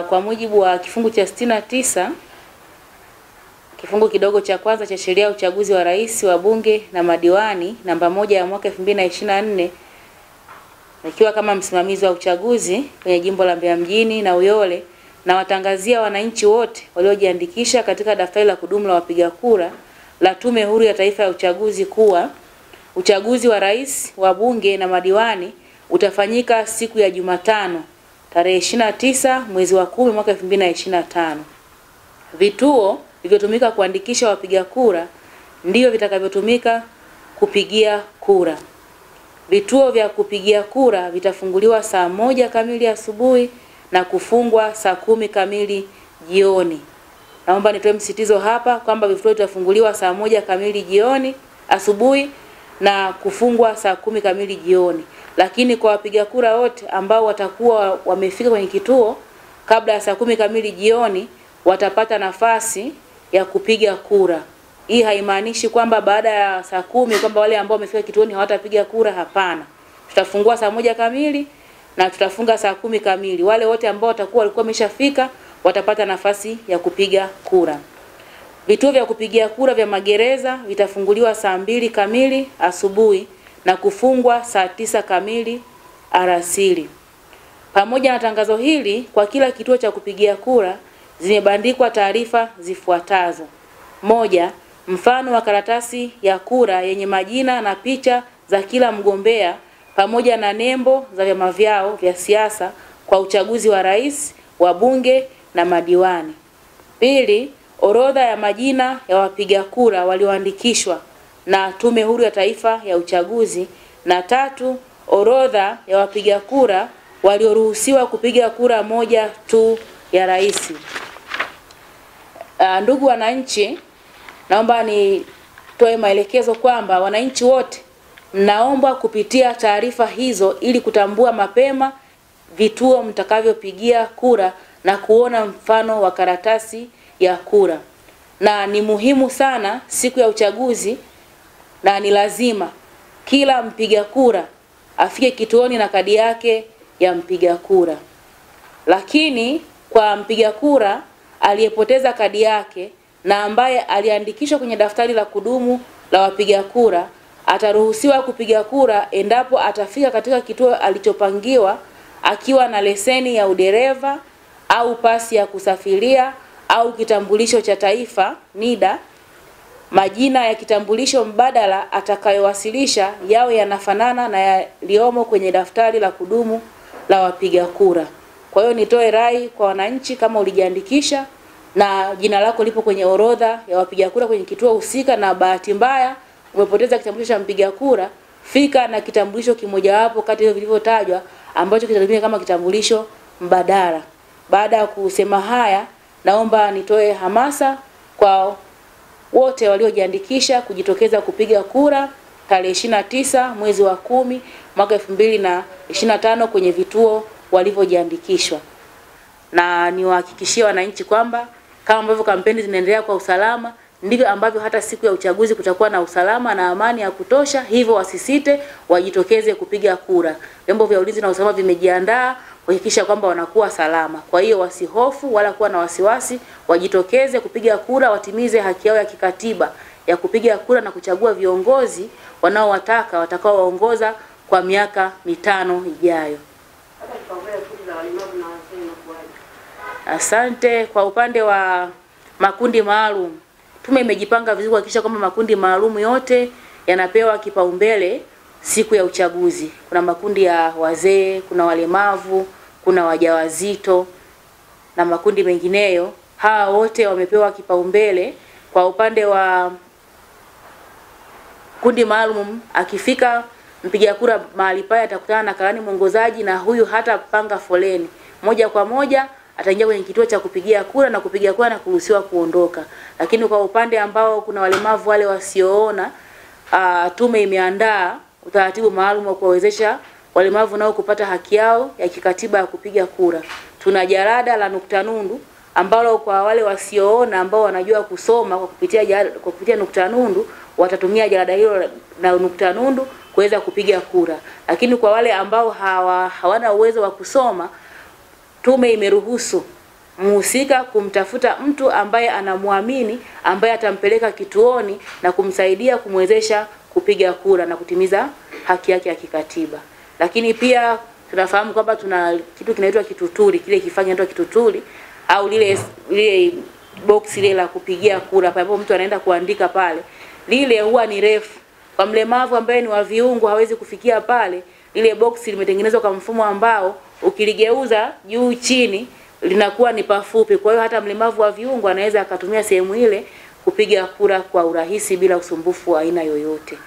Kwa mujibu wa kifungu cha 69 kifungu kidogo cha kwanza cha sheria ya uchaguzi wa rais, wa bunge na madiwani namba 1 ya mwaka 2024, nikiwa kama msimamizi wa uchaguzi kwenye jimbo la Mbeya mjini na Uyole, na watangazia wananchi wote waliojiandikisha katika daftari la kudumu la wapiga kura la Tume Huru ya Taifa ya Uchaguzi kuwa uchaguzi wa rais, wa bunge na madiwani utafanyika siku ya Jumatano tarehe 29 mwezi wa 10 mwaka 2025. Vituo vilivyotumika kuandikisha wapiga kura ndio vitakavyotumika kupigia kura. Vituo vya kupigia kura vitafunguliwa saa 1 kamili asubuhi na kufungwa saa 10 kamili jioni. Naomba nitoe msitizo hapa kwamba vituo vitafunguliwa saa 1 kamili jioni asubuhi na kufungwa saa 10 kamili jioni. Lakini kwa wapiga kura wote ambao watakuwa wamefika kwenye kituo kabla ya saa 10 kamili jioni watapata nafasi ya kupiga kura. Hii haimaanishi kwamba baada ya saa 10 kwamba wale ambao wamefika kituoni hawatapiga kura, hapana. Tutafungua saa 1 kamili na tutafunga saa 10 kamili. Wale wote ambao walikuwa wameshafika watapata nafasi ya kupiga kura. Vituo vya kupigia kura vya magereza vitafunguliwa saa 2 kamili asubuhi na kufungwa saa 9 kamili alasiri. Pamoja na tangazo hili, kwa kila kituo cha kupigia kura zimebandikwa taarifa zifuatazo. 1. Mfano wa karatasi ya kura yenye majina na picha za kila mgombea pamoja na nembo za vyama vyao vya siasa kwa uchaguzi wa rais, wa bunge na madiwani. 2. Orodha ya majina ya wapiga kura walioandikishwa na Tume Huru ya Taifa ya Uchaguzi. Na 3. Orodha ya wapiga kura walioruhusiwa kupiga kura moja tu ya rais. Ndugu wananchi, naomba nitoe maelekezo kwamba wananchi wote mnaomba kupitia taarifa hizo ili kutambua mapema vituo mtakavyopigia kura na kuona mfano wa karatasi ya kura. Na ni muhimu sana siku ya uchaguzi, na ni lazima kila mpiga kura afike kituoni na kadi yake ya mpiga kura. Lakini kwa mpiga kura aliyepoteza kadi yake na ambaye aliandikishwa kwenye daftari la kudumu la wapiga kura, ataruhusiwa kupiga kura endapo atafika katika kituo alichopangiwa akiwa na leseni ya udereva au pasi ya kusafiria au kitambulisho cha taifa NIDA. Majina ya kitambulisho mbadala atakayowasilisha yawe yanafanana na yaliomo kwenye daftari la kudumu la wapiga kura. Kwa hiyo nitoe rai kwa wananchi, kama ulijiandikisha na jina lako lipo kwenye orodha ya wapiga kura kwenye kituo husika na bahati mbaya umepoteza kitambulisho cha mpiga kura, fika na kitambulisho kimojawapo kati ya vilivyotajwa ambacho kitatumika kama kitambulisho mbadala. Baada ya kusema haya, naomba nitoe hamasa kwa wote waliojiandikisha kujitokeza kupiga kura tarehe 29 mwezi wa 10 mwaka 2025 kwenye vituo walivyojiandikishwa. Na niwahakikishie wananchi kwamba kama ambavyo kampeni zinaendelea kwa usalama, ndivyo ambavyo hata siku ya uchaguzi kutakuwa na usalama na amani ya kutosha. Hivyo wasisite, wajitokeze kupiga kura. Vyombo vya ulinzi na usalama vimejiandaa kuhakikisha kwamba wanakuwa salama. Kwa hiyo wasihofu wala kuwa na wasiwasi, wajitokeze kupiga kura, watimize haki yao ya kikatiba ya kupiga kura na kuchagua viongozi wanaowataka watakaowaongoza kwa miaka 5 ijayo. Asante. Kwa upande wa makundi maalum, tume imejipanga vizuri kuhakikisha kwamba makundi maalum yote yanapewa kipaumbele siku ya uchaguzi. Kuna makundi ya wazee, kuna walemavu, kuna wajawazito na makundi mengineyo. Hawa wote wamepewa kipaumbele. Kwa upande wa kundi maalum, akifika mpiga kura mahali pale atakutana na karani mwongozaji, na huyu hata panga foleni. Moja kwa moja ataingia kwenye kituo cha kupigia kura na kupiga kura na kuruhusiwa kuondoka. Lakini kwa upande ambao kuna walemavu wale wasioona, tume imeandaa utaratibu maalum wa kuwawezesha walemavu nao kupata haki yao ya kikatiba ya kupiga kura. Tuna jalada la nukta nundu ambalo kwa wale wasioona ambao wanajua kusoma kwa kupitia nukta nundu watatumia jalada hilo na nukta nundu kuweza kupiga kura. Lakini kwa wale ambao hawana uwezo wa kusoma, tume imeruhusu mhusika kumtafuta mtu ambaye anamwamini, ambaye atampeleka kituoni na kumsaidia kumwezesha kupiga kura na kutimiza haki yake ya kikatiba. Lakini pia tunafahamu kwamba tuna kitu kinaitwa kituturi, kile kifanya kinaitwa kituturi au lile box ile la kupigia kura pale mtu anaenda kuandika pale. Lile huwa ni refu. Kwa mlemavu ambaye ni wa viungo hawezi kufikia pale, lile box limetengenezwa kwa mfumo ambao ukiligeuza juu chini linakuwa ni pafupi. Kwa hiyo hata mlemavu wa viungo anaweza akatumia sehemu ile kupiga kura kwa urahisi bila usumbufu wa aina yoyote.